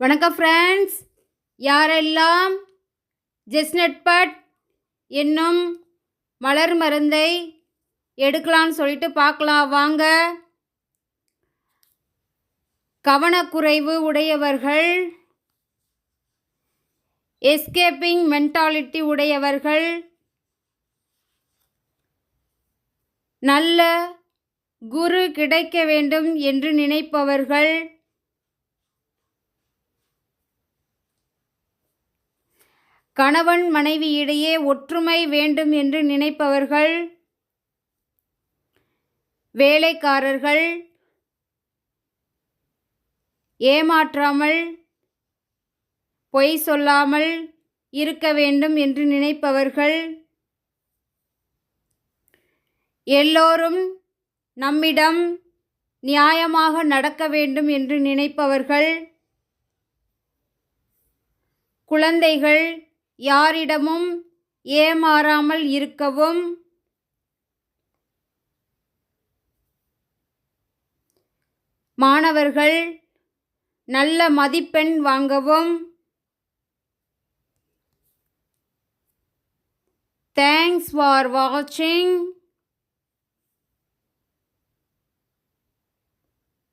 வணக்கம் ஃப்ரெண்ட்ஸ். யாரெல்லாம் ஜெஸ்னட்பட் என்னும் மலர் மருந்தை எடுக்கலான்னு சொல்லிட்டு பார்க்கலாம் வாங்க. கவனக்குறைவு உடையவர்கள், எஸ்கேப்பிங் மென்டாலிட்டி உடையவர்கள், நல்ல குரு கிடைக்க வேண்டும் என்று நினைப்பவர்கள், கணவன் மனைவியிடையே ஒற்றுமை வேண்டும் என்று நினைப்பவர்கள், வேலைக்காரர்கள், ஏமாற்றாமல் பொய் சொல்லாமல் இருக்க வேண்டும் என்று நினைப்பவர்கள், எல்லோரும் நம்மிடம் நியாயமாக நடக்க வேண்டும் என்று நினைப்பவர்கள், குழந்தைகள் யாரிடமும் ஏமாறாமல் இருக்கவும், மாணவர்கள் நல்ல மதிப்பெண் வாங்கவும். Thanks for watching.